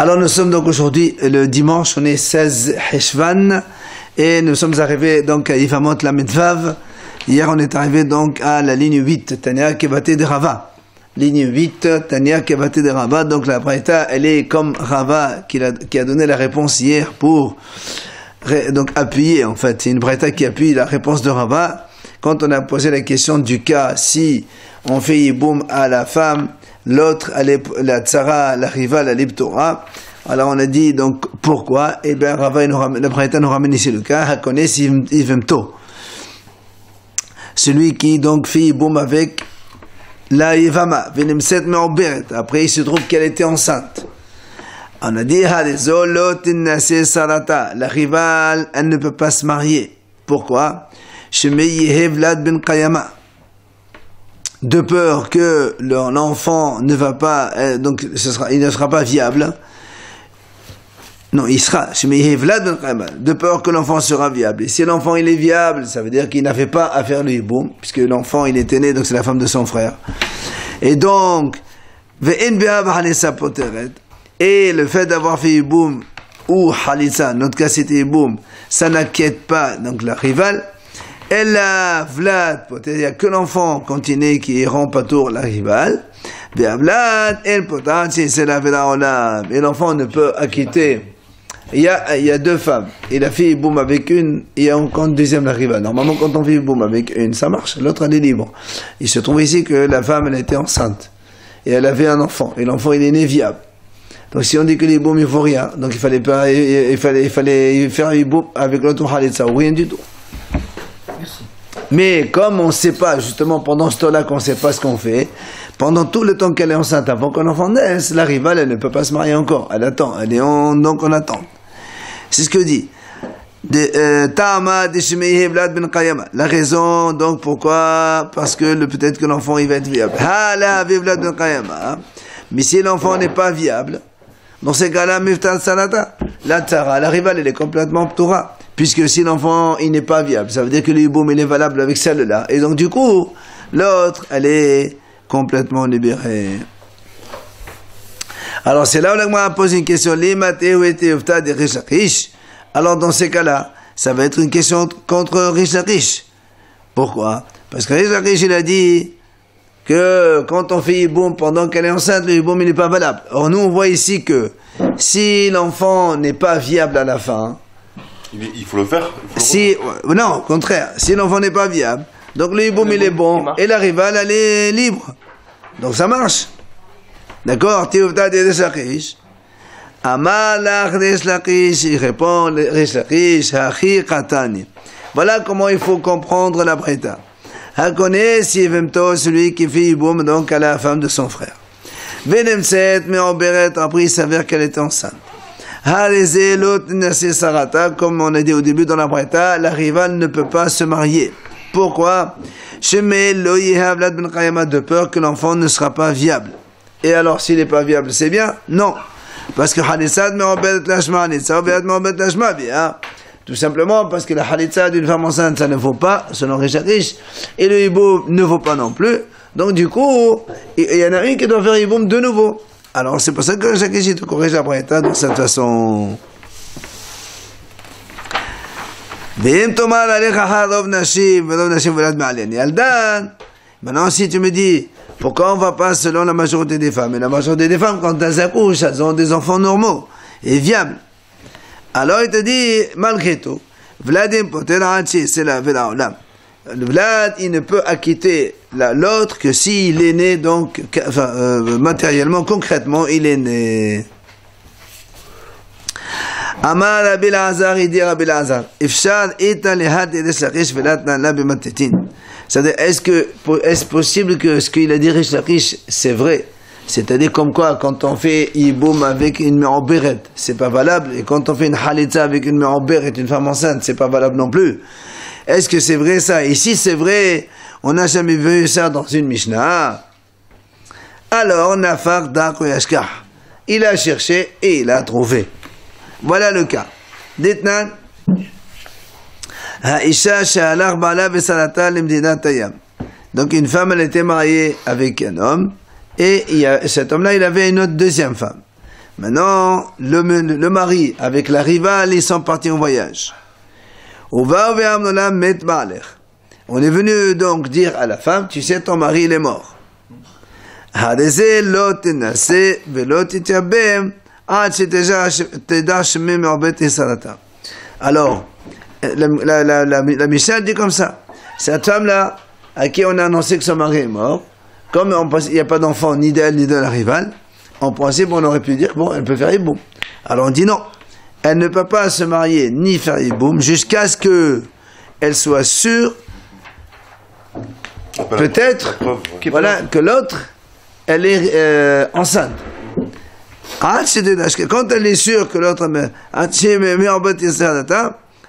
Alors nous sommes donc aujourd'hui le dimanche, on est 16 Heshvan et nous sommes arrivés donc à Yivamot Lamed Vav. Hier on est arrivé donc à la ligne 8, Tania Kebate de Rava. Ligne 8, Tania Kebate de Rava. Donc la Braïta, elle est comme Rava qui a donné la réponse hier pour donc appuyer en fait. C'est une Braïta qui appuie la réponse de Rava. Quand on a posé la question du cas, si on fait Yiboum à la femme, l'autre, la Tzara, la rivale, la Torah. Alors on a dit donc pourquoi? Eh bien Rava, la Braïta nous ramène ici le cas, Hakones Yivemto. Celui qui donc fait Yiboum avec la Yivama, Venemset Me'oberet. Après il se trouve qu'elle était enceinte. On a dit Hadezolot Nase Sarata. La rivale, elle ne peut pas se marier. Pourquoi? Vlad ben Kayama. De peur que l'enfant ne va pas, donc il ne sera pas viable. Non, il sera. Vlad ben Kayama. De peur que l'enfant sera viable. Et si l'enfant il est viable, ça veut dire qu'il n'avait pas à faire le hiboum, puisque l'enfant il était né, donc c'est la femme de son frère. Et donc, et le fait d'avoir fait hiboum ou halitza, notre cas c'était hiboum, ça n'inquiète pas donc la rivale. Elle a Vlad, il n'y a que l'enfant continué qui rend patour la rivale. Vlad, elle c'est la Vela. Et l'enfant ne peut acquitter. Il y a deux femmes. Il a fait boum avec une, il y a encore une deuxième la rivale. Normalement, quand on fait boum avec une, ça marche. L'autre, elle est libre. Il se trouve ici que la femme, elle était enceinte. Et elle avait un enfant. Et l'enfant, il est né viable. Donc si on dit que les boum, il faut rien. Donc il fallait faire les boum avec l'autre halitza ou rien du tout. Mais comme on ne sait pas, justement, pendant ce temps-là qu'on ne sait pas ce qu'on fait, pendant tout le temps qu'elle est enceinte, avant qu'on l'enfant naisse, la rivale, elle ne peut pas se marier encore. Elle attend, donc on attend. C'est ce que dit. La raison, donc pourquoi? Parce que peut-être que l'enfant, il va être viable. Mais si l'enfant n'est pas viable, dans ces cas-là, la tzara, la rivale, elle est complètement ptoura. Puisque si l'enfant, il n'est pas viable, ça veut dire que le hiboum, il est valable avec celle-là. Et donc, du coup, l'autre, elle est complètement libérée. Alors, c'est là où l'agma pose une question. Alors, dans ces cas-là, ça va être une question contre Rish Lakish. Pourquoi? Parce que Rish Lakish, il a dit que quand on fait hiboum pendant qu'elle est enceinte, le hiboum, il n'est pas valable. Or, nous, on voit ici que l'enfant n'est pas viable à la fin, il faut le faire. Non, au contraire. Si l'enfant n'est pas viable, donc le hiboum il est bon et la rivale elle est libre. Donc ça marche. D'accord? Tiouvta de Resh Amalach Resh Lakish, il répond Resh Lakish, Hachi Katani. Voilà comment il faut comprendre la Braïta. Hakones Yivemto, celui qui fait hiboum donc à la femme de son frère. Venemset Me'oberet, après il s'avère qu'elle était enceinte. Comme on a dit au début dans la Braïta, la rivale ne peut pas se marier. Pourquoi? De peur que l'enfant ne sera pas viable. Et alors, s'il n'est pas viable, c'est bien? Non. Parce que tout simplement parce que la halitza d'une femme enceinte, ça ne vaut pas, selon Rish Lakish, et le hiboum ne vaut pas non plus. Donc du coup, il y en a une qui doit faire hiboum de nouveau. Alors c'est pour ça que chaque te corrige la Braïta de cette façon. Maintenant si tu me dis pourquoi on ne va pas selon la majorité des femmes, et la majorité des femmes quand elles accouchent elles ont des enfants normaux et viables, alors il te dit malgré tout Vladim poter hachi, c'est la Vela. Le Vlad, il ne peut acquitter l'autre que s'il est né, donc, matériellement, concrètement, il est né. Amar Rabbi Lazar, il dit Rabbi Lazar, Ifshar ita lehat Rish Lakish velatna la b'matetin. C'est-à-dire, est-ce possible que ce qu'il a dit Rish Lakish, c'est vrai? C'est-à-dire, comme quoi, quand on fait hiboum avec une me'oberet, c'est pas valable, et quand on fait une halitza avec une me'oberet, une femme enceinte, c'est pas valable non plus. Est-ce que c'est vrai ça? Et si c'est vrai, on n'a jamais vu ça dans une Mishnah. Alors, Nafar Dak Yashkah. Il a cherché et il a trouvé. Voilà le cas. Ditnan. Haisha Sha'alar Bala Besalata Limdina Tayam. Donc, une femme, elle était mariée avec un homme, et cet homme-là, il avait une autre deuxième femme. Maintenant, le mari avec la rivale, ils sont partis en voyage. On est venu donc dire à la femme, tu sais, ton mari, il est mort. Alors, la Mishnah dit comme ça. Cette femme-là, à qui on a annoncé que son mari est mort, comme il n'y a pas d'enfant ni d'elle ni de la rivale, en principe, on aurait pu dire, bon, elle peut faire hiboum. Alors on dit non. Elle ne peut pas se marier ni faire hiboum jusqu'à ce qu'elle soit sûre, peut-être, voilà, que l'autre, elle est enceinte. Quand elle est sûre que l'autre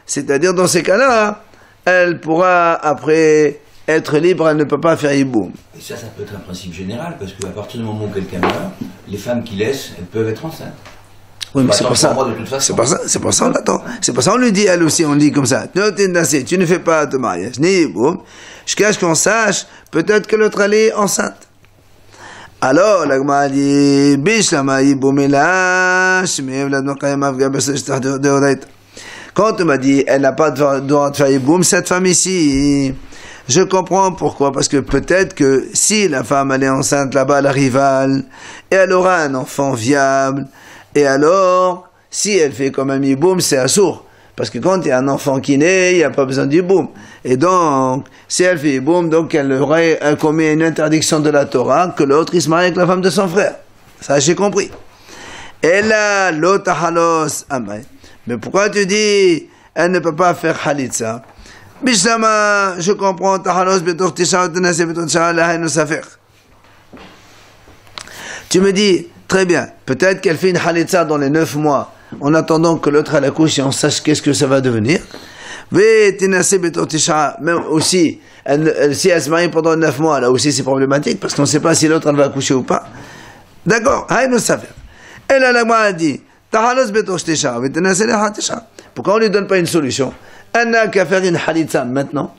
c'est-à-dire dans ces cas-là, elle pourra après être libre, elle ne peut pas faire hiboum. Et ça peut être un principe général, parce qu'à partir du moment où quelqu'un meurt, les femmes qui laissent, elles peuvent être enceintes. Oui, mais c'est pour ça. C'est pour ça on attend. C'est pour ça on lui dit, elle aussi, on dit comme ça. Tu ne fais pas de mariage, ni hiboum, jusqu'à ce qu'on sache, peut-être que l'autre elle est enceinte. Alors, la Gemara dit, quand on m'a dit, elle n'a pas de droit de faire hiboum, cette femme ici, je comprends pourquoi, parce que peut-être que si la femme elle est enceinte là-bas, la rivale, et elle aura un enfant viable, et alors, si elle fait comme un hiboum, c'est assourd. Parce que quand il y a un enfant qui naît, il n'y a pas besoin d'hiboum. Et donc, si elle fait hiboum, donc elle aurait commis une interdiction de la Torah, que l'autre il se marie avec la femme de son frère. Ça, j'ai compris. Et là, l'autre halos amay. Mais pourquoi tu dis, elle ne peut pas faire halitza? Bishlama, je comprends, tahalos betor tisha tenase betor tisha lahainu safer. Tu me dis, très bien, peut-être qu'elle fait une halitza dans les 9 mois, en attendant que l'autre elle accouche et on sache qu'est-ce que ça va devenir. Même aussi, si elle se marie pendant 9 mois, là aussi c'est problématique, parce qu'on ne sait pas si l'autre elle va accoucher ou pas. D'accord, hainu safer. Et là, la Gemara dit, pourquoi on ne lui donne pas une solution? Elle n'a qu'à faire une halitza maintenant,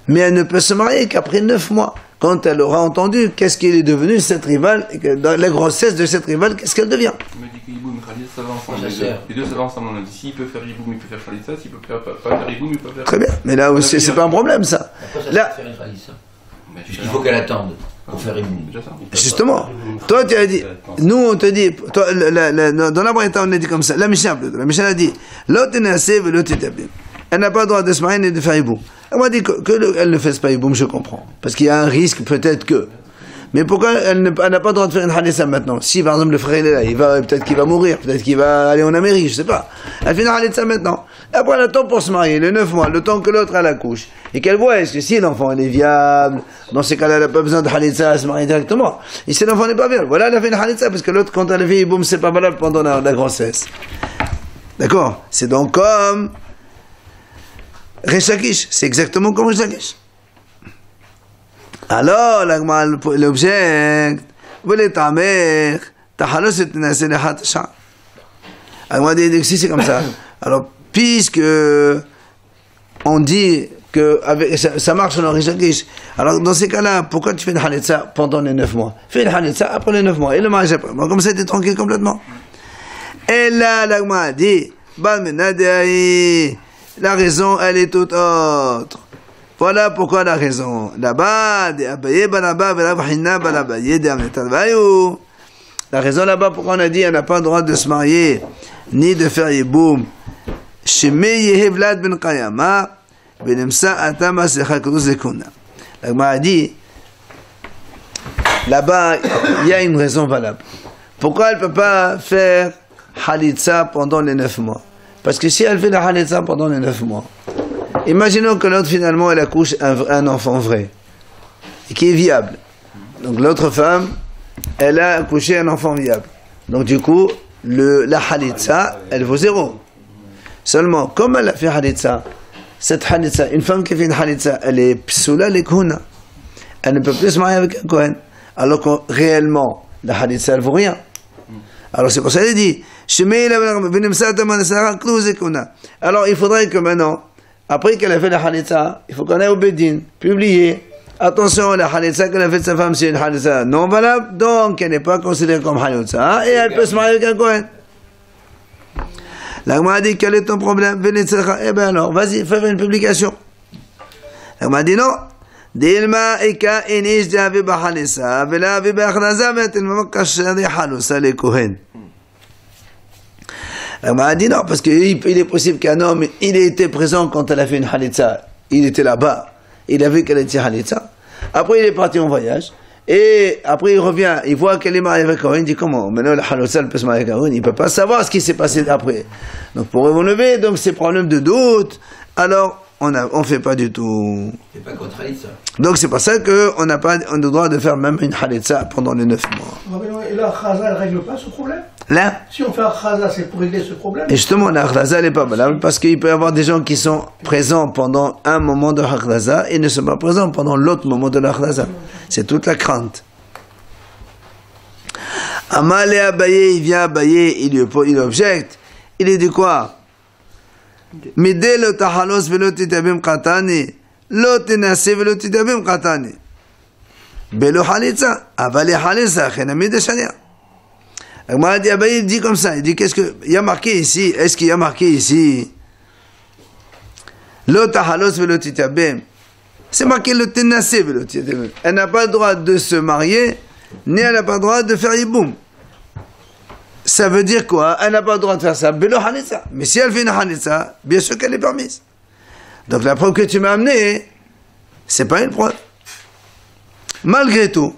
mais elle ne peut se marier qu'après 9 mois, quand elle aura entendu qu'est-ce qu'il est devenu cette rivale, dans la grossesse de cette rivale, qu'est-ce qu'elle devient. On me dit que hiboum et halitza, ça va ensemble. Les deux, ça va ensemble. On a dit, s'il peut faire hiboum, il peut faire halitza. S'il peut pas faire hiboum, il peut faire... Très bien, mais là aussi, c'est pas un problème, ça. Pourquoi ça peut faire une halitza? Puisqu'il faut qu'elle attende pour faire hiboum. Justement, toi tu as dit, nous on te dit, toi, dans la Braïta on a dit comme ça, la Mishnah plutôt, la Mishnah a dit, elle n'a pas le droit de se marier ni de faire hiboum. Elle m'a dit qu'elle ne fasse pas hiboum, je comprends, parce qu'il y a un risque peut-être que. Mais pourquoi elle n'a pas le droit de faire une halitza maintenant? Si par exemple le frère il est là, peut-être qu'il va mourir, peut-être qu'il va aller en Amérique, je sais pas. Elle fait une halitza maintenant. Après elle attend pour se marier, les 9 mois, le temps que l'autre elle accouche. Et qu'elle voit, est-ce que si l'enfant il est viable, dans ces cas-là elle n'a pas besoin de halitza, elle se marie directement. Et si l'enfant n'est pas viable, voilà elle a fait une halitza, parce que l'autre quand elle a fait hiboum c'est pas valable pendant la grossesse. D'accord? C'est donc comme Resh Lakish, c'est exactement comme Resh Lakish. Alors, l'objet, alors si c'est comme ça, alors puisque on dit que ça marche dans Resh Lakish, alors dans ces cas-là, pourquoi tu fais une halitza pendant les 9 mois? Fais une halitza après les 9 mois, et le mariage après. Bon, comme ça, tu es tranquille complètement. Et là, l'agma dit, la raison, elle est toute autre. Voilà pourquoi la raison. Là-bas, la raison là-bas pourquoi on a dit elle n'a pas le droit de se marier ni de faire yiboum. La Gemara a dit là-bas il y a une raison valable. Pourquoi elle ne peut pas faire halitza pendant les 9 mois? Parce que si elle fait la halitza pendant les 9 mois, imaginons que l'autre finalement elle accouche un enfant vrai, et qui est viable. Donc l'autre femme, elle a accouché un enfant viable. Donc du coup, la halitza, elle vaut 0. Seulement, comme elle a fait halitza, cette halitza, une femme qui fait une halitza, elle est psoula lekhuna. Elle ne peut plus se marier avec un Kohen. Alors que réellement, la halitza, elle vaut rien. Alors c'est pour ça qu'elle dit, alors il faudrait que maintenant, après qu'elle a fait la halitza, il faut qu'on aille au Bedin, publier, Attention, la Khalitsa qu'elle a fait de sa femme, c'est une Khalitsa non valable, donc elle n'est pas considérée comme Khalitsa, et elle peut se marier avec un Kohen. La Gemara dit, quel est ton problème? Eh bien alors, vas-y, fais une publication. La Gemara dit non. Dilma ika inish d'avi b'Khalitsa, vela avi b'Akhnaza, ve'atil mamakash halusa les Kohen. La Gemara dit non, parce qu'il est possible qu'un homme, il ait été présent quand elle a fait une Khalitsa. Il était là-bas, il a vu qu'elle était Khalitsa. Après, il est parti en voyage. Et après, il revient, il voit qu'elle est mariée avec Kohen, il dit comment? Maintenant, la Khalitsa, elle peut se marier avec Kohen, il ne peut pas savoir ce qui s'est passé après. Donc, pour relever, donc, ces problèmes de doute, alors, on ne fait pas du tout. C'est pas contre Khalitsa. Donc, c'est pour ça qu'on n'a pas le droit de faire même une Khalitsa pendant les 9 mois. Et la Khaza, elle ne règle pas ce problème? Là, si on fait un Khaza, c'est pour régler ce problème? Et justement, la Khaza, elle n'est pas valable parce qu'il peut y avoir des gens qui sont présents pendant un moment de la Khaza et ne sont pas présents pendant l'autre moment de la Khaza. C'est toute la crainte. Amal et Abaye, il vient Abaye, il objecte. Il est dit quoi? Midé le tahalos velo titabim katani, lo tenase velo titabim katani. Belo halitza, avale halitza, chenami de sharia. Il dit comme ça, il dit qu'est-ce que, il y a marqué ici, est-ce qu'il y a marqué ici, lo tahalos velo titabim. C'est marqué le tenase velo titabim. Elle n'a pas le droit de se marier, ni elle n'a pas le droit de faire yiboum. Ça veut dire quoi? Elle n'a pas le droit de faire ça. Mais si elle fait une Khalitsa, bien sûr qu'elle est permise. Donc la preuve que tu m'as amenée, c'est pas une preuve. Malgré tout,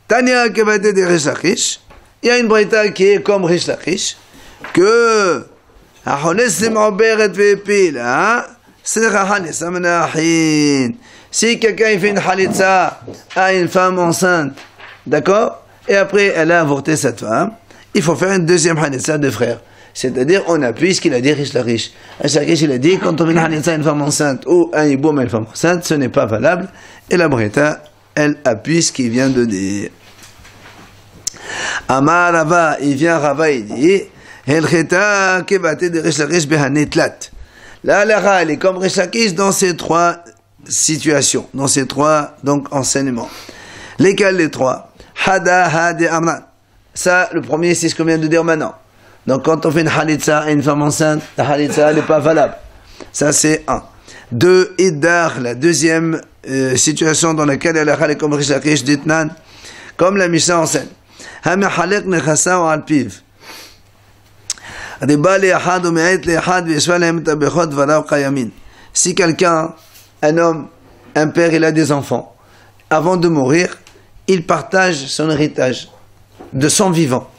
Tania Kevate de Rish Lakish, il y a une braïta qui est comme Rish Lakish, que si quelqu'un fait une Khalitsa à une femme enceinte, d'accord? Et après elle a avorté cette femme, il faut faire une deuxième Khalitsa de frère. C'est-à-dire, on appuie ce qu'il a dit Rish Lakish. Rish Lakish, il a dit, quand on fait une Khalitsa à une femme enceinte ou un hiboum à une femme enceinte, ce n'est pas valable. Et la Breta, elle appuie ce qu'il vient de dire. Amar Rava, il vient Rava, il dit, Helcheta kebate de Rish Lakish behanetlat. La halakha, elle est comme Rish Lakish dans ces trois situations, dans ces trois, donc, enseignements. Lesquels les trois? Hada, had et amran. Ça, le premier, c'est ce qu'on vient de dire maintenant. Donc, quand on fait une Khalitsa à une femme enceinte, la Khalitsa n'est pas valable. Ça, c'est un. Deux, Iddar, la deuxième situation dans laquelle elle a comme Rish Lakish d'Itnan, comme la Mishnah enseigne. Hamechalek nechasa ou alpiv. Si quelqu'un, un homme, un père, il a des enfants, avant de mourir, il partage son héritage de son vivant.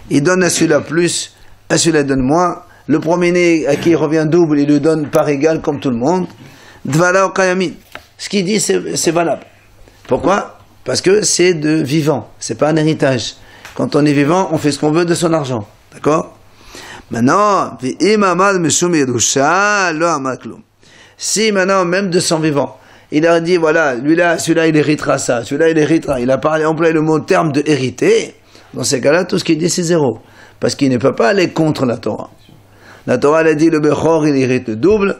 Il donne à celui-là plus, à celui-là donne moins. Le premier-né à qui il revient double, il lui donne par égal comme tout le monde. Dvala ou kayamin. Ce qu'il dit, c'est valable. Pourquoi? Parce que c'est de vivant, c'est pas un héritage. Quand on est vivant, on fait ce qu'on veut de son argent. D'accord? Maintenant, si maintenant, même de son vivant, il a dit, voilà, celui-là, il héritera ça, celui-là, il héritera. Il a employé le mot terme de hériter. Dans ces cas-là, tout ce qu'il dit, c'est zéro. Parce qu'il ne peut pas aller contre la Torah. La Torah, elle a dit, le Bechor, il hérite le double.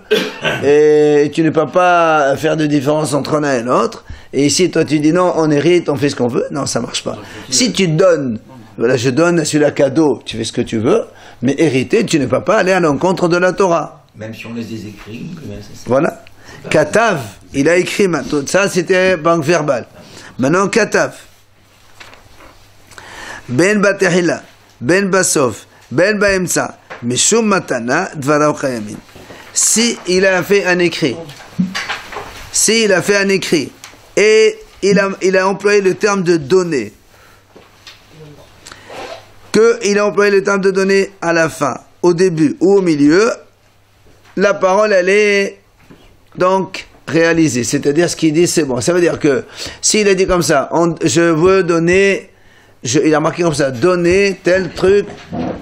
Et tu ne peux pas faire de différence entre l'un et l'autre. Et ici, toi, tu dis, non, on hérite, on fait ce qu'on veut. Non, ça marche pas. Si tu donnes, voilà, je donne à celui-là cadeau, tu fais ce que tu veux. Mais hériter, tu ne peux pas aller à l'encontre de la Torah. Même si on laisse des écrits, c'est ça. Voilà. Katav, il a écrit maintenant. Ça, c'était banque verbale. Maintenant, Katav. Ben Batehila, Ben Basof, Ben Baemsa, Mishum Matana, Dvara Chayamin. Si il a fait un écrit, et il a employé le terme de donner, qu'il a employé le terme de donner à la fin, au début ou au milieu, la parole, elle est donc réalisée. C'est-à-dire, ce qu'il dit, c'est bon. Ça veut dire que, s'il a dit comme ça, je veux donner, il a marqué comme ça, donner tel truc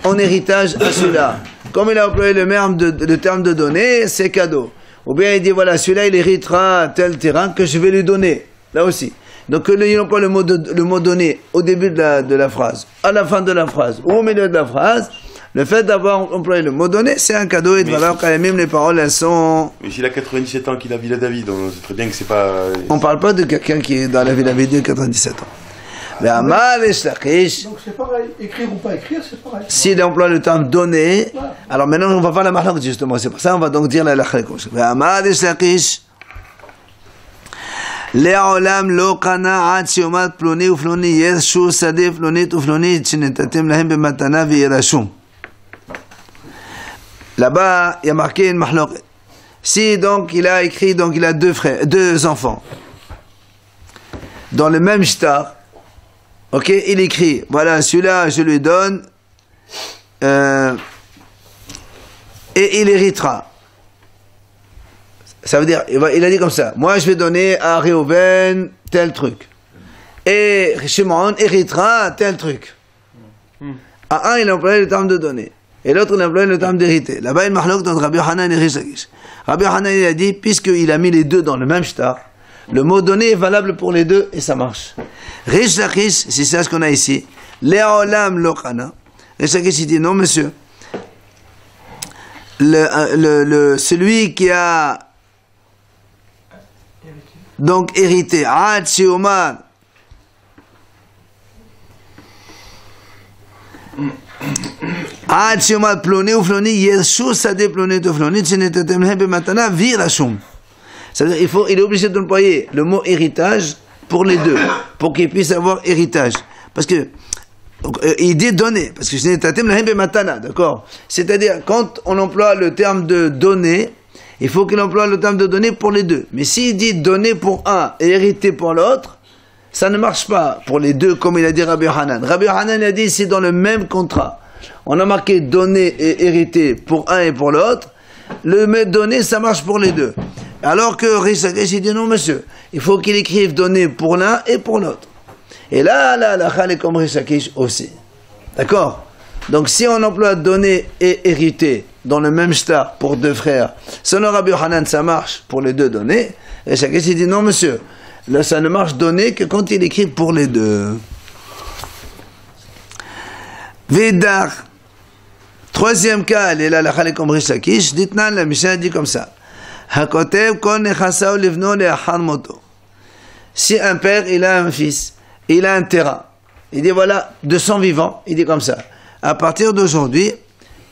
en héritage à celui-là. Comme il a employé le terme de donner, c'est cadeau. Ou bien il dit, voilà, celui-là, il héritera tel terrain que je vais lui donner. Là aussi. Donc, il emploie le mot donner au début de la phrase, à la fin de la phrase, ou au milieu de la phrase. Le fait d'avoir employé le mot donné, c'est un cadeau, et de valeur quand même les paroles, elles sont... Mais s'il a 97 ans, qu'il a Villa David, on sait très bien que c'est pas... On parle pas de quelqu'un qui est dans la Villa David de 97 ans. Mais Amal et Shlachish... Donc c'est pareil, écrire ou pas écrire, c'est pareil. S'il emploie le terme donné, alors maintenant on va voir la mahlak justement, c'est pour ça on va donc dire la lachrekouch. Mais Amal et Shlachish... לעולם לא קנה עד שיאמר פלוני ופלוני ירשו שדה פלונית ופלונית שנתתם להם במתנה וירשום. Là-bas, il y a marqué une mahloket. Si donc il a écrit, donc il a deux enfants, dans le même shtar, ok, il écrit, voilà, celui-là je lui donne, et il héritera. Ça veut dire, il a dit comme ça, moi je vais donner à Réhouven tel truc. Et Shimon héritera tel truc. À un, il a employé le terme de donner. Et l'autre, il a employé le terme d'hériter. Là-bas, il y a une mahlok entre Rabbi Hanan et Rish Lakish. Rabbi Hanan, il a dit, puisqu'il a mis les deux dans le même shtar, le mot donné est valable pour les deux et ça marche. Rish Lakish, c'est ça ce qu'on a ici. Le'olam lo kana. Rish Lakish, il dit, non monsieur. Celui qui a donc hérité, Ad Shiomar, עד שיאמר פלוני ופלוני ירשו שדה פלונית ופלונית שנתתם להם במתנה וירשום. C'est-à-dire il est obligé d'employer le mot héritage pour les deux, pour qu'ils puissent avoir héritage. Parce que il dit donner, parce que שנתתם להם במתנה, d'accord. C'est-à-dire quand on emploie le terme de donner, il faut qu'il emploie le terme de donner pour les deux. Mais s'il dit donner pour un et hériter pour l'autre, ça ne marche pas pour les deux, comme il a dit Rabbi Hanan. Rabbi Hanan a dit, c'est dans le même contrat. On a marqué donner et hériter pour un et pour l'autre. Le mot donner, ça marche pour les deux. Alors que Rish Lakish, il dit non, monsieur. Il faut qu'il écrive donner pour l'un et pour l'autre. Et là, la chal est comme Rish Lakish aussi. D'accord? Donc, si on emploie donner et hériter dans le même shtar pour deux frères, selon Rabbi Hanan, ça marche pour les deux donner. Rish Lakish, il dit non, monsieur. Là, ça ne marche donner que quand il écrit pour les deux. Vidar. Troisième cas, il est là, la chale comme Rish Lakish. Dites-nous, la Mishnah dit comme ça. Hakotev kon nechasao livno le'achar moto. Si un père, il a un fils, il a un terrain. Il dit voilà, de son vivant, il dit comme ça. À partir d'aujourd'hui,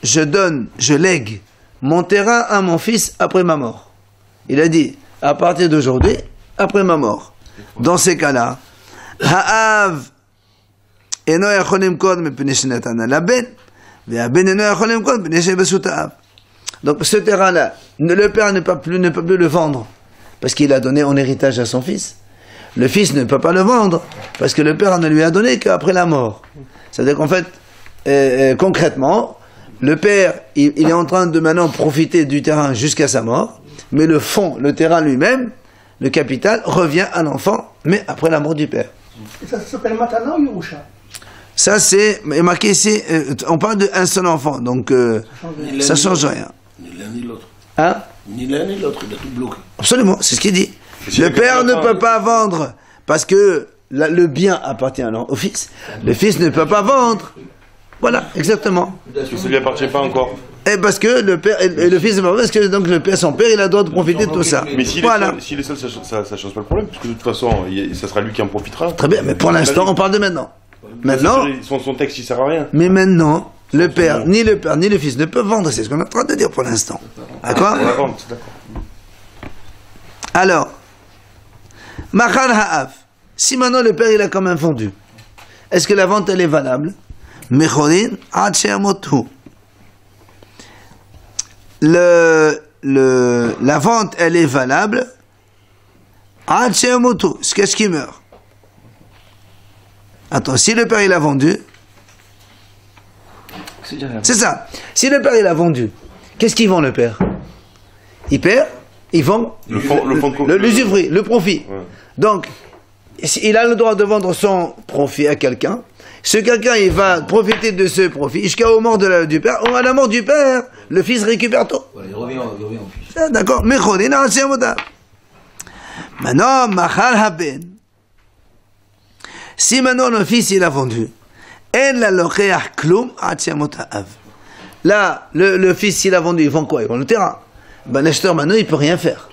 je lègue mon terrain à mon fils après ma mort. Il a dit, à partir d'aujourd'hui, après ma mort. Dans ces cas-là, ha'av eno yachol limkor mipnei shenatana laben, ve'aben eno yachol limkor mipnei shebesut ha'av. Donc ce terrain-là, le père ne peut plus le vendre parce qu'il a donné en héritage à son fils. Le fils ne peut pas le vendre parce que le père ne lui a donné qu'après la mort. C'est-à-dire qu'en fait, concrètement, le père, il est en train de maintenant profiter du terrain jusqu'à sa mort, mais le fonds, le terrain lui-même, le capital revient à l'enfant, mais après la mort du père. Et ça s'appelle Matana ou Yerusha? Ça c'est marqué ici, on parle d'un seul enfant, donc ça change rien. Ni l'un ni l'autre. Hein? Ni l'un ni l'autre, il a tout bloqué. Absolument, c'est ce qu'il dit. Le père ne peut pas vendre parce que le bien appartient au fils. Le fils ne peut pas vendre. Voilà, exactement. Parce que ça ne lui appartient pas encore. Et parce que le père et le fils ne peut pas, parce que donc le père, son père, il a le droit de profiter de tout ça. Mais s'il voilà. est seul, ça ne change pas le problème, parce que de toute façon, ça sera lui qui en profitera. Très bien, mais pour l'instant, on parle de maintenant. Maintenant, son texte, il sert à rien. mais maintenant, le père, ni le fils ne peuvent vendre, c'est ce qu'on est en train de dire pour l'instant. D'accord? Alors, Machal Ha'av, si maintenant le père il a quand même vendu, est-ce que la vente elle est valable? Mechorin Ad She'amotu. La vente elle est valable Ad She'amotu, jusqu'à ce qu'il meurt. Attends, si le père il a vendu, c'est ça. Si le père il a vendu, qu'est-ce qu'il vend le père? Il vend l'usufruit, le profit. Ouais. Donc, il a le droit de vendre son profit à quelqu'un. Ce quelqu'un, il va profiter de ce profit jusqu'à la mort du père. Ou à la mort du père, le fils récupère tout. Ouais, il revient au fils. D'accord. Maintenant, Machal Haben. Si maintenant le fils il a vendu, Là, le fils, s'il a vendu, ils vont quoi? Ils vont le terrain. Ben, l'acheteur, maintenant, il peut rien faire.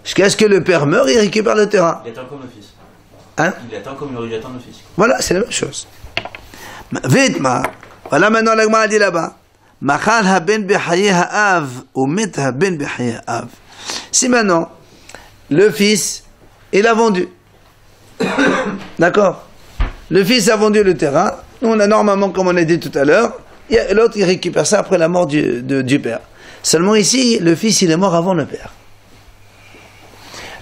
Jusqu'à ce que le père meure, il récupère le terrain. Il attend comme le fils. Hein? Il attend comme il attend le fils. Voilà, c'est la même chose. Vite, voilà maintenant la Gemara dit là-bas. Machal haben behaye ha'av ou met haben behaye ha'av. Si maintenant, le fils, il a vendu. D'accord? Le fils a vendu le terrain. Nous, on a normalement, comme on a dit tout à l'heure, l'autre, il récupère ça après la mort du père. Seulement ici, le fils, il est mort avant le père.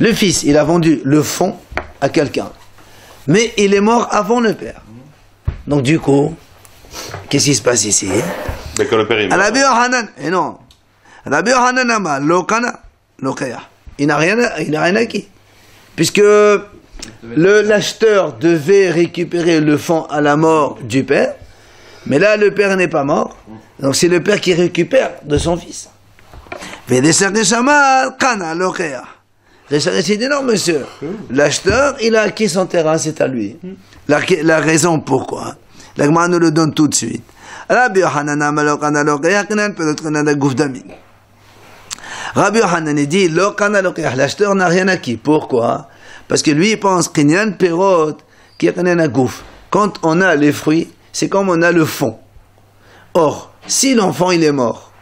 Le fils, il a vendu le fonds à quelqu'un. Mais il est mort avant le père. Donc du coup, qu'est-ce qui se passe ici? D'accord, le père est mort. Rabbi Yohanan, et non. Rabbi Yohanan ama lokana lokaya. Il n'a rien acquis. Puisque l'acheteur devait récupérer le fonds à la mort du père, mais là le père n'est pas mort. Donc c'est le père qui récupère de son fils. Richard dit non, monsieur. L'acheteur, il a acquis son terrain, c'est à lui. La raison pourquoi, la Gemara nous le donne tout de suite. Rabbi Yohanan dit l'acheteur n'a rien acquis. Pourquoi? Parce que lui il pense quand on a les fruits, c'est comme on a le fond. Or, si l'enfant il est mort,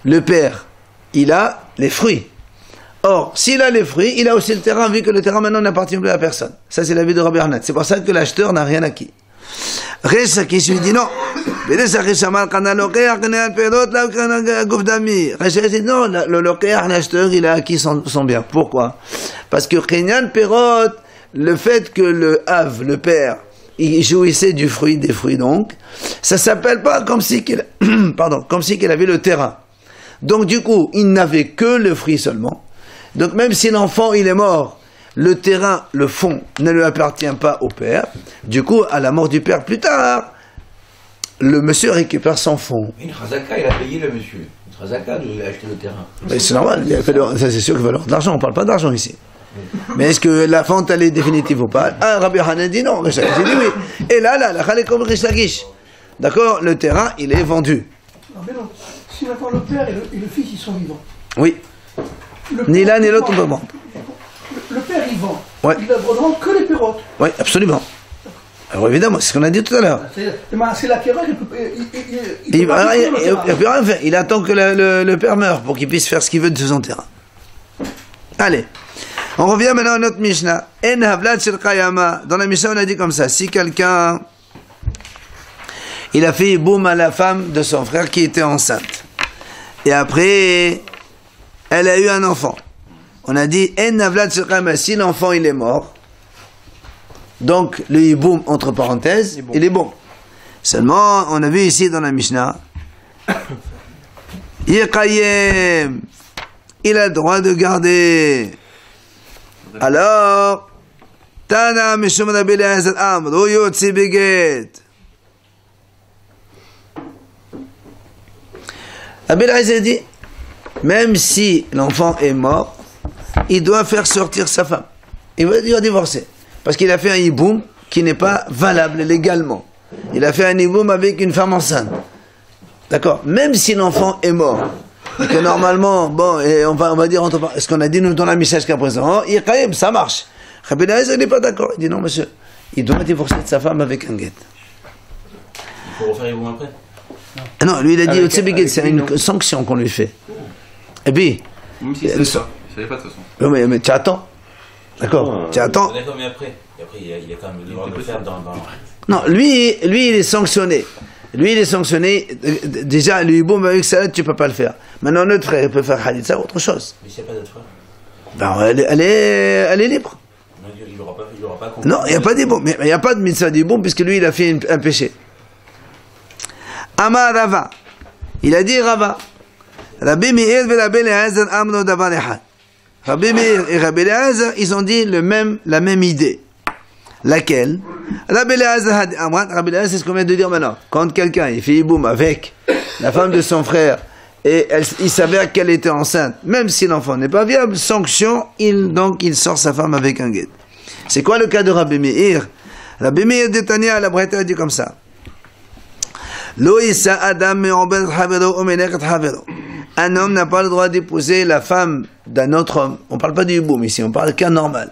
le père, il a les fruits. Or, s'il a les fruits, il a aussi le terrain, vu que le terrain maintenant n'appartient plus à personne. Ça, c'est l'avis de Rabbi Yohanan. C'est pour ça que l'acheteur n'a rien acquis. Reza qui se dit non. Reza dit non, le l'acheteur, il a acquis son bien. Pourquoi? Parce que Kenyan Perot, le fait que le Hav, le père, il jouissait des fruits donc, ça s'appelle pas comme si qu'il avait le terrain. Donc du coup, il n'avait que le fruit seulement. Donc même si l'enfant il est mort, le terrain, le fond, ne lui appartient pas au père. Du coup, à la mort du père plus tard, le monsieur récupère son fond. Une Khazaka, il a payé le monsieur. Une Khazaka de acheter le terrain. Mais c'est normal, ça c'est sûr qu'il va avoir de l'argent, on ne parle pas d'argent ici. Mais est-ce que la vente elle est définitive ou pas? Ah, Rabbi Yohanan dit non, Rish Lakish dit oui. Et là, la chale comme Rish Lakish. D'accord, le terrain il est vendu. Non, mais non. Si maintenant le père et le fils ils sont vivants. Oui. Ni l'un ni l'autre on peut vendre. Le père il vend. Ouais. Il ne vend que les pérottes. Oui, absolument. Alors évidemment, c'est ce qu'on a dit tout à l'heure. C'est l'acquéreur qui peut. Il n'a plus rien fait. Il attend que le père meure pour qu'il puisse faire ce qu'il veut de son terrain. Allez. On revient maintenant à notre Mishnah. En havlat shel qayama. Dans la Mishnah, on a dit comme ça. Si quelqu'un, il a fait boum à la femme de son frère qui était enceinte. Et après, elle a eu un enfant. On a dit, en havlat shel qayama. Si l'enfant, il est mort, donc le hiboum, entre parenthèses, il est bon. Seulement, on a vu ici dans la Mishnah, Yekayem, il a le droit de garder. Alors, Tana Mishum Rabbi Eliezer Amr, Hu Yotzi Beget. Rabbi Eliezer dit, même si l'enfant est mort, il doit faire sortir sa femme. Il doit divorcer. Parce qu'il a fait un hiboum qui n'est pas valable légalement. Il a fait un hiboum avec une femme enceinte. D'accord? Même si l'enfant est mort, et que normalement, bon, et on va dire, ce qu'on a dit nous dans la Mishnah jusqu'à présent, ça marche. Rabbi Eliezer n'est pas d'accord. Il dit non, monsieur, il doit divorcer de sa femme avec un guet. Il faut refaire hiboum après? Non, lui il a dit, c'est une sanction qu'on lui fait. Et puis. Même si c'est ça, il savait pas de toute façon. Mais tu attends. D'accord, tu attends. D'accord, mais après, il a quand même le droit de le faire dans... Non, lui, il est sanctionné. Lui, il est sanctionné. Déjà, le hiboum avec ça, tu peux pas le faire. Maintenant, notre frère, il peut faire Khalitsa ou autre chose. Mais s'il n'y a pas d'autre frère? Ben, elle est libre. Non, il n'aura pas compris. Non, il n'y a pas d'hiboum. Mais il n'y a pas de mitzvah d'hiboum puisque lui, il a fait un péché. Amar Rava. Il a dit Rava. Rabbi Meir et Rabbi Eliezer amno davar echad. Rabbi Meir et Rabbi Eliezer, ils ont dit la même idée. Laquelle? Rabbi Eliezer, c'est ce qu'on vient de dire maintenant. Quand quelqu'un il fait hiboum avec la femme de son frère et il s'avère qu'elle était enceinte, même si l'enfant n'est pas viable, sanction, donc il sort sa femme avec un guet. C'est quoi le cas de Rabbi Meir? Rabbi Meir de Tania, la Braïta a dit comme ça. Un homme n'a pas le droit d'épouser la femme d'un autre homme. On ne parle pas du hiboum ici, on parle de cas normal.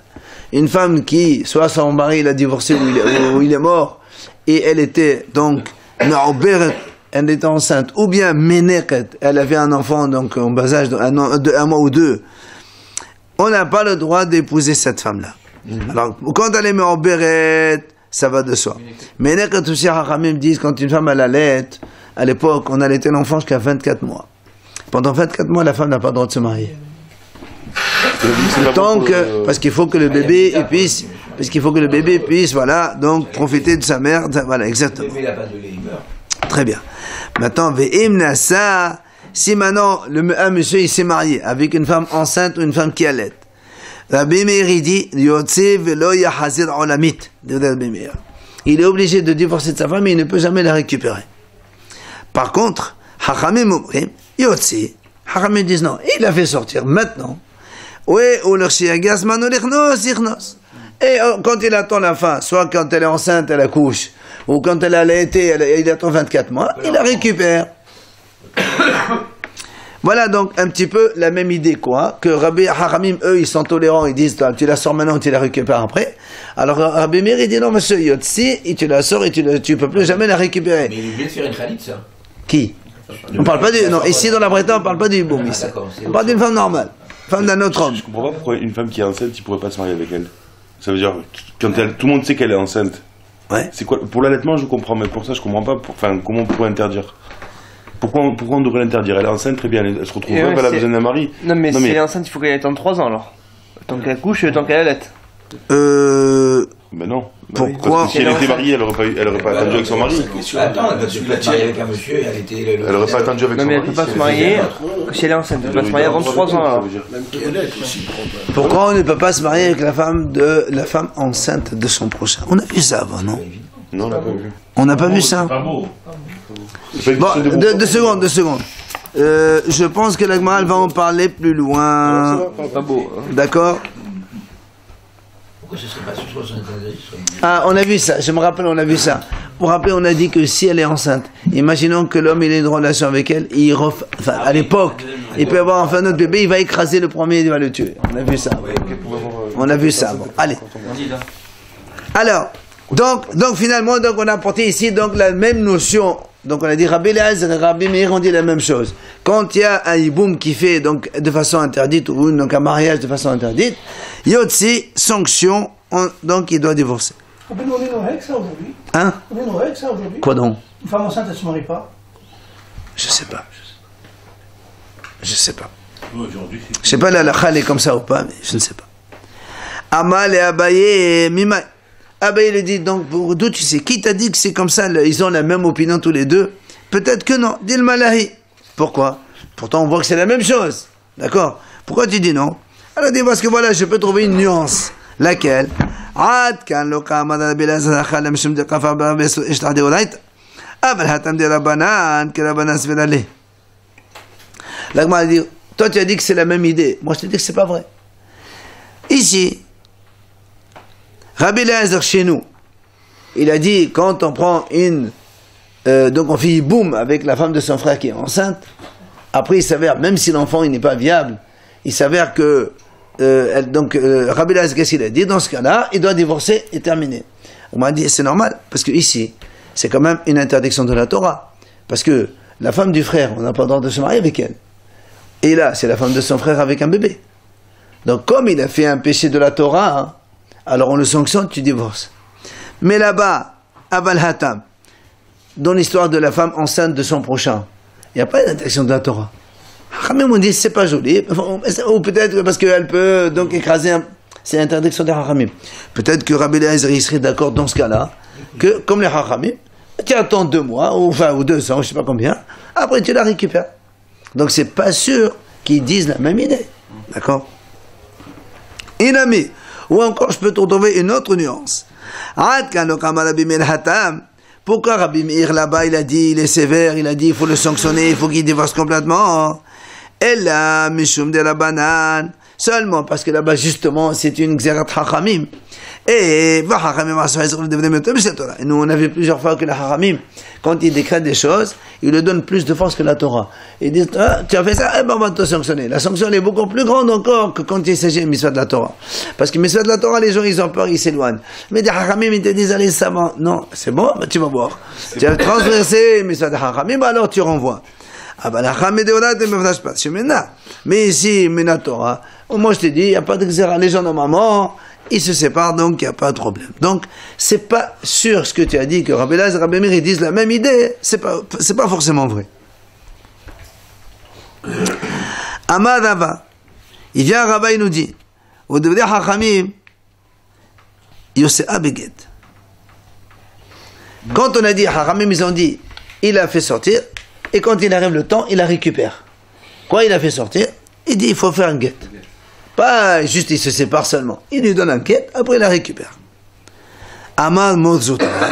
Une femme qui, soit son mari l'a divorcé ou il est mort, et elle était donc elle était enceinte, ou bien meneket, elle avait un enfant donc en bas âge, un mois ou deux. On n'a pas le droit d'épouser cette femme-là. Alors, quand elle est me'oberet, ça va de soi. Meneket aussi, Hachamim disent, quand une femme elle allait, à l'époque, on allaitait l'enfant jusqu'à 24 mois. Pendant 24 mois, la femme n'a pas le droit de se marier. Donc, parce qu'il faut que le bébé puisse, voilà, donc profiter de sa mère, voilà, exactement. Le bébé n'a pas de lait, il meurt. Très bien. Maintenant, ve'im nasa, si maintenant un monsieur il s'est marié avec une femme enceinte ou une femme qui allait, Rabbi Meir dit, yotze velo yahazir olamit, il est obligé de divorcer de sa femme et il ne peut jamais la récupérer. Par contre, Hachamim omrim, yotze, Hachamim disent non, il l'a fait sortir maintenant. Et quand il attend la fin, soit quand elle est enceinte, elle accouche, ou quand elle a allaité, il attend 24 mois, il la récupère. Voilà donc un petit peu la même idée, quoi, que Rabbi Hachamim, eux, ils sont tolérants, ils disent, tu la sors maintenant, tu la récupères après. Alors Rabbi Meir, il dit, non, monsieur Yotzi, tu la sors et tu peux plus jamais la récupérer. Mais il est obligé de faire une khalit, ça. Qui? On parle pas non, ici dans la Bretagne, on parle pas du hiboum, ici. On parle d'une femme normale, femme d'un autre homme. Je comprends pas pourquoi une femme qui est enceinte, il pourrait pas se marier avec elle. Ça veut dire, quand tout le monde sait qu'elle est enceinte. Ouais. C'est quoi? Pour l'allaitement, je comprends, mais pour ça, je comprends pas. Comment on pourrait interdire? Pourquoi on devrait l'interdire? Elle est enceinte, très bien, elle se retrouve veuve, elle a besoin d'un mari. Non, mais si elle est enceinte, il faut qu'elle attende 3 ans alors. Tant qu'elle accouche, tant qu'elle allaite. Ben non. Pourquoi? Parce que si elle était mariée, elle aurait pas attendu avec son mari. Attends, elle va se marier avec un monsieur, elle aurait pas attendu avec son mari. Non, mais elle peut pas se marier si elle est enceinte. Elle peut pas se marier avant 3 ans alors. Pourquoi on ne peut pas se marier avec la femme enceinte de son prochain? On a vu ça avant, non? Non, on n'a pas vu. On n'a pas vu ça? Bon, 2 secondes. Je pense que la Gemara va en parler plus loin. Pas beau. D'accord? Pourquoi ce serait pas sur 70? Ah, on a vu ça, je me rappelle, on a vu ça. Vous vous rappelez, on a dit que si elle est enceinte, imaginons que l'homme il ait une relation avec elle, à l'époque, il peut avoir enfin notre bébé, il va écraser le premier, il va le tuer. On a vu ça. On a vu ça. Bon, allez. Alors, donc finalement, donc on a apporté ici donc la même notion. Donc on a dit Rabbi Eliezer et Rabbi Meir ont dit la même chose. Quand il y a un hiboum qui fait donc de façon interdite ou donc un mariage de façon interdite, Yotzi, sanction, donc il doit divorcer. On est nos règles ça aujourd'hui. Hein? On est nos règles ça aujourd'hui. Quoi donc? Une femme enceinte elle se marie pas. Je sais pas. Je sais pas. La halakha est comme ça ou pas, mais je ne sais pas. Amal et Abaye Mimai. Abaye le dit, donc, d'où tu sais? Qui t'a dit que c'est comme ça? Ils ont la même opinion tous les deux? Peut-être que non. Dis le malahi. Pourquoi? Pourtant, on voit que c'est la même chose. D'accord? Pourquoi tu dis non? Alors dis, parce que voilà, je peux trouver une nuance. Laquelle? La Gemara dit, toi tu as dit que c'est la même idée. Moi je te dis que c'est pas vrai. Ici, Rabbi Eliezer chez nous, il a dit quand on prend donc on fait boum avec la femme de son frère qui est enceinte, après il s'avère, même si l'enfant il n'est pas viable, il s'avère que Rabbi Eliezer, qu'est-ce qu'il a dit? Dans ce cas-là, il doit divorcer et terminer. On m'a dit c'est normal, parce que ici, c'est quand même une interdiction de la Torah. Parce que la femme du frère, on n'a pas le droit de se marier avec elle. Et là, c'est la femme de son frère avec un bébé. Donc comme il a fait un péché de la Torah, hein, alors on le sanctionne, tu divorces. Mais là-bas, à Valhatam, dans l'histoire de la femme enceinte de son prochain, il n'y a pas d'interdiction de la Torah. Hachamim on dit c'est pas joli, ou peut-être parce qu'elle peut donc écraser c'est l'interdiction des Hachamim. Peut-être que Rabbi Eliezer il serait d'accord dans ce cas-là, que comme les Hachamim, tu attends 2 mois, ou 2 ans, je sais pas combien, après tu la récupères. Donc c'est pas sûr qu'ils disent la même idée. D'accord? Inami. Ou encore, je peux trouver une autre nuance. Pourquoi Rabbi Meir là-bas, il a dit, il est sévère, il a dit, il faut le sanctionner, il faut qu'il divorce complètement. Et là, Mishum de la banane, seulement parce que là-bas, justement, c'est une Xerat Hachamim. Et nous, on a vu plusieurs fois que les Haramim, quand ils décrètent des choses, ils leur donnent plus de force que la Torah. Ils disent, ah, tu as fait ça, eh ben on va te sanctionner. La sanction est beaucoup plus grande encore que quand il s'agit de mitzvah de la Torah. Parce que mitzvah de la Torah, les gens, ils ont peur, ils s'éloignent. Mais des Haramim, ils te disent, allez, ça va. Non, c'est bon, ben, tu vas voir. Tu as transgressé mitzvah de Haramim, alors tu renvoies. Ah ben, la Haramim de Oda, tu me fâches pas. C'est maintenant. Mais ici, Mena Torah, moi je te dis, il n'y a pas d'exéra. Les gens, normalement, ils se séparent, donc il n'y a pas de problème. Donc, c'est pas sûr ce que tu as dit, que Rabbi Elazar et Rabbi Meir, ils disent la même idée, c'est pas forcément vrai. Amad Rava, il vient à Rava, il nous dit, vous devez dire Hachamim, Yosea Beget. Quand on a dit, Hachamim, ils ont dit, il a fait sortir, et quand il arrive le temps, il la récupère. Quoi, il a fait sortir? Il dit, il faut faire un get. Pas juste il se sépare seulement. Il lui donne un quête, après il la récupère. Amal Morzotra.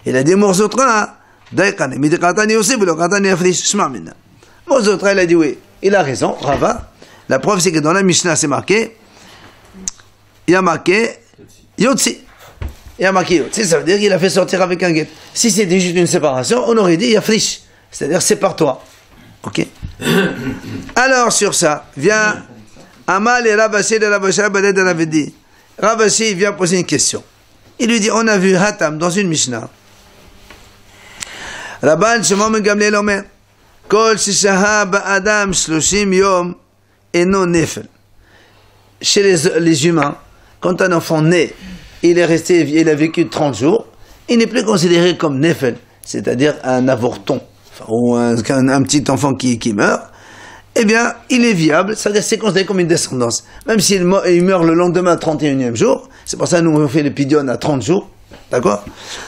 Il a dit Morzotra, Daikane, Midekatani aussi, vous le Katani Afrish, Shmamina. Morzotra, il a dit oui, il a raison, Rava. La preuve c'est que dans la Mishnah c'est marqué, il y a marqué Yotzi. Il y a marqué Yotzi, ça veut dire qu'il a fait sortir avec un guet. Si c'était juste une séparation, on aurait dit Yafrish, c'est-à-dire sépare-toi. Ok. Alors sur ça, vient Amal et Rabbashi de Rabbashi Abaded avait dit, Rabbashi vient poser une question. Il lui dit, on a vu Hatam dans une Mishnah. Rabban Shimon Gamliel Omer, Kol Shishaha Ba'adam Shloshim Yom Eno Nefel. Chez les humains, quand un enfant naît, il a vécu 30 jours, il n'est plus considéré comme Nefel, c'est-à-dire un avorton, ou un petit enfant qui meurt. Eh bien, il est viable, c'est-à-dire c'est considéré comme une descendance. Même s'il meurt le lendemain, 31e jour, c'est pour ça que nous on fait les pidyon à 30 jours, d'accord?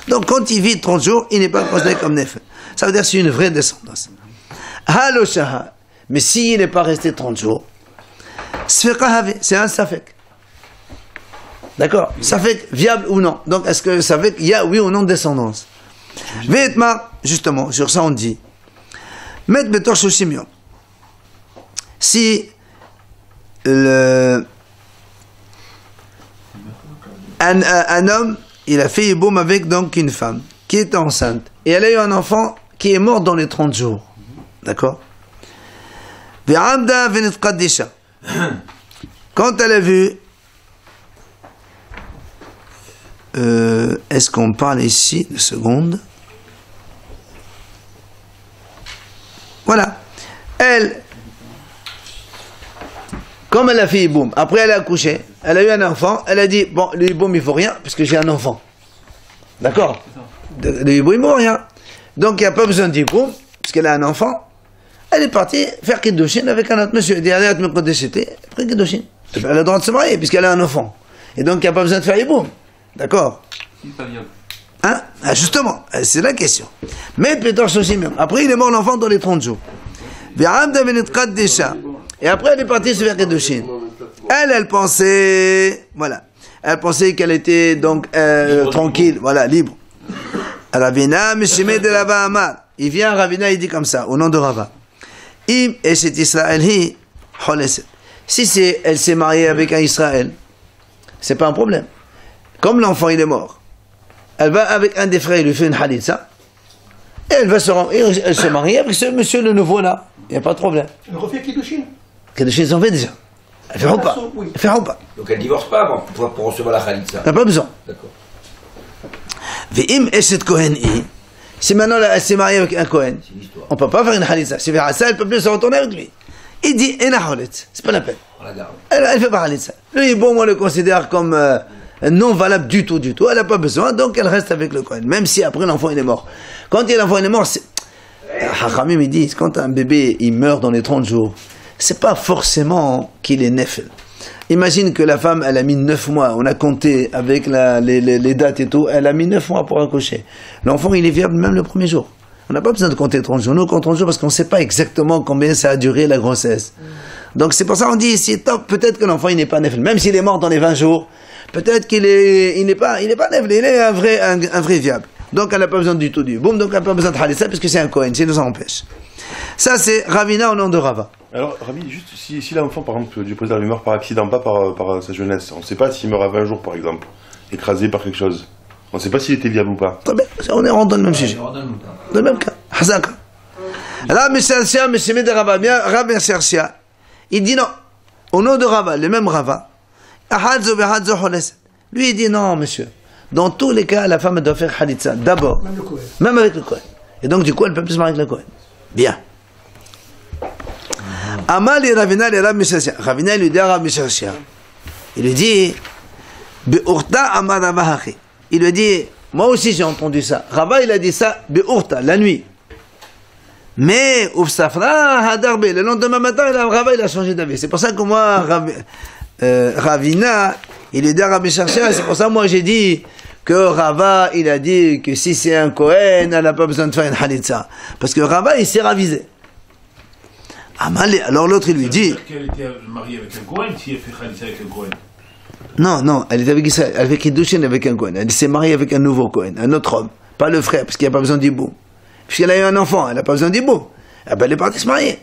Donc quand il vit 30 jours, il n'est pas considéré comme nefel. Ça veut dire que c'est une vraie descendance. Haloshaha, mais s'il n'est pas resté 30 jours, c'est un safek. D'accord? Safek, viable ou non. Donc est-ce que safek, il y a oui ou non descendance? Veitma, justement, sur ça on dit, Met betor shoshim yom. Si un homme, il a fait Yiboum avec donc une femme qui est enceinte et elle a eu un enfant qui est mort dans les 30 jours, d'accord? Quand elle a vu, est-ce qu'on parle ici de secondes? Voilà, elle. Comme elle a fait Yiboum, après elle a accouché, elle a eu un enfant, elle a dit, bon, le Yiboum il faut rien, puisque j'ai un enfant. D'accord? Le Yiboum il faut rien. Donc il n'y a pas besoin de Yiboum, puisqu'elle a un enfant. Elle est partie faire Kiddushin avec un autre monsieur. Elle dit, allez, me Kodeshete, après Kiddushin. Elle a le droit de se marier, puisqu'elle a un enfant. Et donc il n'y a pas besoin de faire Yiboum. D'accord? Hein? Ah, justement, c'est la question. Mais après il est mort l'enfant dans les 30 jours. Et après, elle est partie se faire Kiddushin. Elle pensait, voilà. Elle pensait qu'elle était donc tranquille, voilà, libre. Ravina, Mishime de Rava Amar. Il vient à Ravina, il dit comme ça, au nom de Rava. Im Eshet Israël hi choleset. Si elle s'est mariée avec un Israël, c'est pas un problème. Comme l'enfant il est mort, elle va avec un des frères, il lui fait une halitza, et elle se marie avec ce monsieur le nouveau là. Il n'y a pas de problème. Elle refait Kiddushin. Kiddushin, ils ont fait déjà. Elle fait pas. Oui. Elle fait pas. Donc elle divorce pas avant pour recevoir la khalitza. Elle n'a pas besoin. D'accord. Ve'im eshet kohen hi. Si maintenant elle s'est mariée avec un kohen, on ne peut pas faire une khalitza. Si elle ne peut plus se retourner avec lui. Il dit, ena cholet. C'est pas la peine. On la garde. Elle fait pas khalitza. Lui, bon, moi, le considère comme non valable du tout. Elle n'a pas besoin, donc elle reste avec le kohen. Même si après l'enfant il est mort. Quand l'enfant il est mort, c'est. Hachamim me dit, quand un bébé il meurt dans les 30 jours, c'est pas forcément qu'il est nefel. Imagine que la femme, elle a mis 9 mois, on a compté avec les dates et tout, elle a mis 9 mois pour accoucher. L'enfant, il est viable même le premier jour. On n'a pas besoin de compter 30 jours. Nous, on compte 30 jours parce qu'on ne sait pas exactement combien ça a duré la grossesse. Donc c'est pour ça qu'on dit ici, top, peut-être que l'enfant, il n'est pas nefel. Même s'il est mort dans les 20 jours, peut-être qu'il n'est pas nefel, il est un vrai viable. Donc elle n'a pas besoin du tout du boum, donc elle n'a pas besoin de Khalitsa parce que c'est un Kohen, sinon ça empêche. Ça c'est Ravina au nom de Rava. Alors Ravi, juste si l'enfant par exemple du président meurt par accident, pas par sa jeunesse, on ne sait pas s'il meurt à 20 jours par exemple, écrasé par quelque chose. On ne sait pas s'il était viable ou pas. Très bien, on est rentré dans le même sujet. Dans le même cas. Hazaka. Là, Rabbi Chersia, il dit non. Au nom de Rava, le même Rava, lui il dit non, monsieur. Dans tous les cas, la femme doit faire Khalitsa d'abord. Même avec le Kohen. Et donc, du coup, elle peut plus se marier avec le Kohen. Bien. Amal et Ravina et Rabbi Chersia. Ravina lui dit à Rabbi Chersia. Il lui dit, il lui dit, moi aussi j'ai entendu ça. Rava il a dit ça, Be'urta, la nuit. Mais, le lendemain matin, Rava il a changé d'avis. C'est pour ça que moi, Ravina, il lui dit à Rabbi Chersia, c'est pour ça que moi j'ai dit que Rava il a dit que si c'est un Kohen, elle n'a pas besoin de faire une Khalitsa. Parce que Rava il s'est ravisé. Alors l'autre il lui dit. Qu'elle était mariée avec un Kohen, si elle fait Khalitsa avec un Kohen. Non, elle était avec Israël, avec Hiddushin, avec un Kohen. Elle s'est mariée avec un nouveau Kohen, un autre homme, pas le frère, parce qu'il n'y a pas besoin d'Ibou. Puisqu'elle a eu un enfant, elle n'a pas besoin d'Ibou. Elle est partie se marier.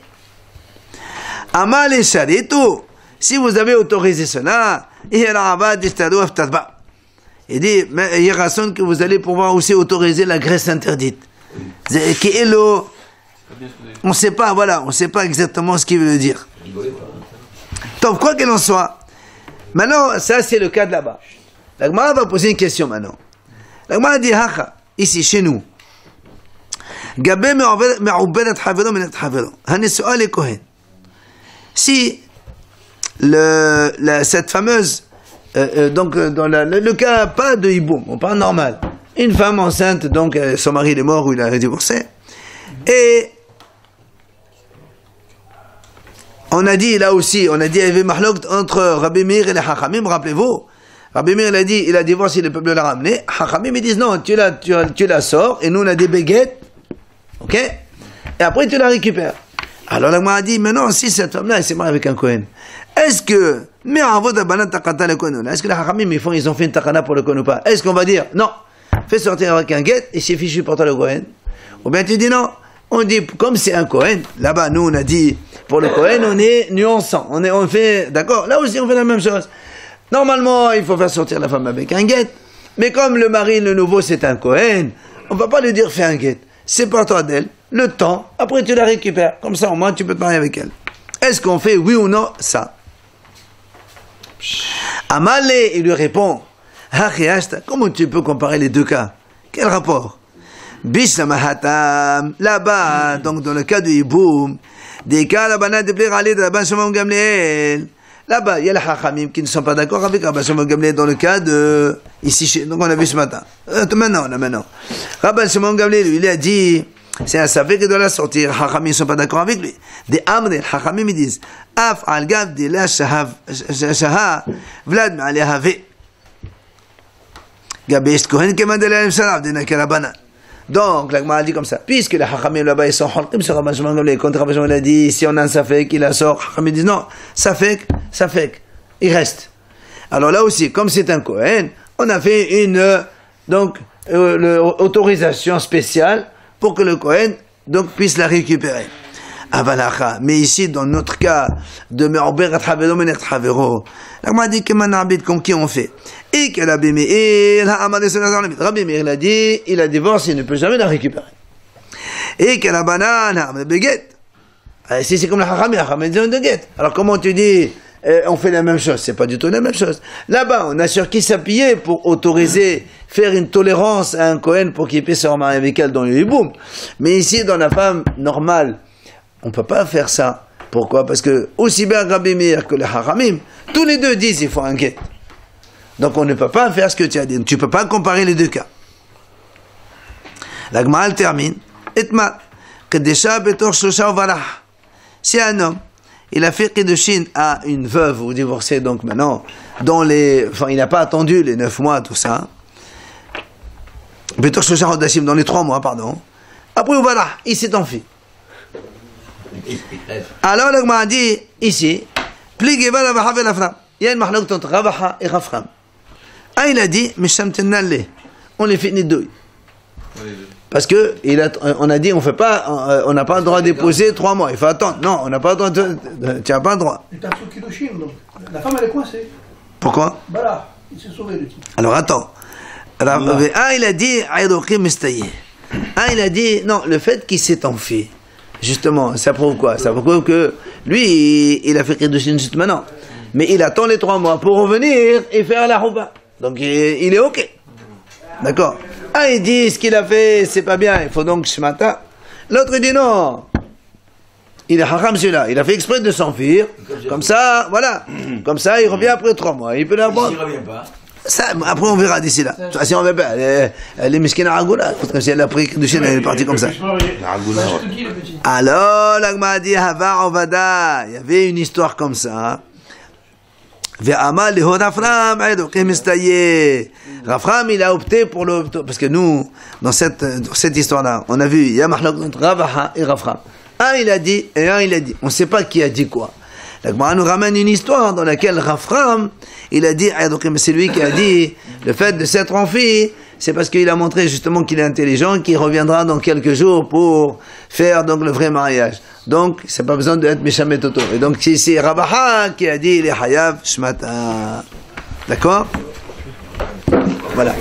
Amal et Sharitou, si vous avez autorisé cela, il dit, mais il y a raison que vous allez pouvoir aussi autoriser la graisse interdite. On ne sait pas, voilà, on ne sait pas exactement ce qu'il veut dire. Donc, quoi qu'il en soit, maintenant, ça c'est le cas de là-bas. La Gemara va poser une question maintenant. La Gemara dit, ici, chez nous, si cette fameuse, donc dans le cas pas de hiboum, on parle normal, une femme enceinte, donc son mari est mort ou il a divorcé, et on a dit là aussi, il y avait mahlok entre Rabbi Meir et les Hachamim, rappelez-vous. Rabbi Meir il a divorcé, le peuple l'a ramené. Hachamim ils disent non, tu la sors, et nous on a des béguettes, ok? Et après tu la récupères. Alors la Gemara a dit, maintenant si cette femme-là elle s'est mariée avec un Kohen, est-ce que les Hachamim ils ont fait une takana pour le Kohen ou pas? Est-ce qu'on va dire non, fais sortir avec un guet et c'est fichu pour toi le Kohen? Ou bien tu dis non, on dit comme c'est un Kohen, là-bas nous on a dit pour le Kohen on est nuançant, on fait, d'accord, là aussi on fait la même chose. Normalement il faut faire sortir la femme avec un guet, mais comme le mari le nouveau c'est un Kohen, on va pas lui dire fais un guet, sépare-toi d'elle, le temps, après tu la récupères, comme ça au moins tu peux te marier avec elle. Est-ce qu'on fait oui ou non ça? Amalé, il lui répond, comment tu peux comparer les deux cas? Quel rapport? Bishamahatam, là-bas, donc dans le cas du hiboum, des cas là-bas, de Rabban Shimon Gamliel. Là-bas, il y a les Hachamim qui ne sont pas d'accord avec Rabban Shimon Gamliel dans le cas de, ici, donc on a vu ce matin. Maintenant. Rabban Shimon Gamliel, lui, il a dit, c'est un safek qui doit la sortir. Hachamim ne sont pas d'accord avec lui. Des Amrel, Hachamim, ils disent, Af al-Gav de la Shaha, Vlad Ma'alehave. Gabesh Kohen Kemandel al-Sharaf, de Nakarabana. Donc, la Gemara dit comme ça. Puisque les Hachamim là-bas, ils sont halkim sur Rabban Shimon Gamliel. Quand Rabban Shimon a dit, si on a un safek, il la sort. Hachamim disent non, safek, il reste. Alors là aussi, comme c'est un Kohen, on a fait une, autorisation spéciale pour que le Kohen, donc, puisse la récupérer. Mais ici, dans notre cas de Me'ober et Havero, la Gemara dit que Manabit, comme qui on fait? Et que Rabbi Meir, Rabbi Meir l'a dit, il a divorcé, il ne peut jamais la récupérer. Et que la banane, Beget. Si c'est comme la Hachamim dit de Get. Alors comment tu dis, on fait la même chose? C'est pas du tout la même chose. Là-bas, on a sur qui s'appuyer pour autoriser, faire une tolérance à un Kohen pour qu'il puisse se remarier avec elle dans le hiboum. Mais ici, dans la femme normale, on peut pas faire ça. Pourquoi? Parce que aussi bien Rabbi Meir que les Hachamim, tous les deux disent il faut un Get. Donc on ne peut pas faire ce que tu as dit. Tu ne peux pas comparer les deux cas. La Gemara termine. Etma, Kedesha betor shlosha uvarach. Si un homme, il a fait Kedushin à une veuve ou divorcée, donc maintenant, il n'a pas attendu les 9 mois, tout ça. Betor shlosha hodashim, dans les 3 mois, pardon. Après uvarach, il s'est enfui. Alors la Gemara dit, ici, Pli geva la vaha velafram. Il y a une mahlok entre Ravaha et Rafram. Il a dit, on les fait ni douille. Parce que on a dit, on n'a pas le droit de déposer 3 mois. Il faut attendre. Non, on n'a pas le droit tu n'as pas le droit. La femme elle est coincée. Pourquoi? Voilà. Il s'est sauvé le type. Alors attends. Il a dit, il a dit, non, le fait qu'il s'est enfui, justement, ça prouve quoi? Ça prouve que lui, il a fait Kiddushin juste maintenant. Mais il attend les 3 mois pour revenir et faire la rouba. Donc il est ok. D'accord. Il dit, ce qu'il a fait, c'est pas bien, il faut donc Shmata. L'autre, il dit non. Il est haram celui-là, il a fait exprès de s'enfuir. Comme ça, voilà. Comme ça, il revient après 3 mois. Il peut l'avoir. S'il revient pas. Ça, après on verra d'ici là. Si on veut pas, elle est miskine à Ragoula. Si elle a pris Kiddushin, elle est partie comme ça. Alors, l'Agma dit, Hava Ovada. Il y avait une histoire comme ça. Rafram, il a opté pour le... Parce que nous, dans cette histoire-là, on a vu, il y a Mahlok entre Ravaha et Rafram. Un il a dit, et un il a dit. On ne sait pas qui a dit quoi. L'Agma nous ramène une histoire dans laquelle Rafram, il a dit, c'est lui qui a dit, le fait de s'être enfui, c'est parce qu'il a montré justement qu'il est intelligent, qu'il reviendra dans quelques jours pour faire donc le vrai mariage. Donc, c'est pas besoin d'être Meshamet Toto. Et donc, c'est Rabaha qui a dit, les Hayav Shmata. D'accord? Voilà.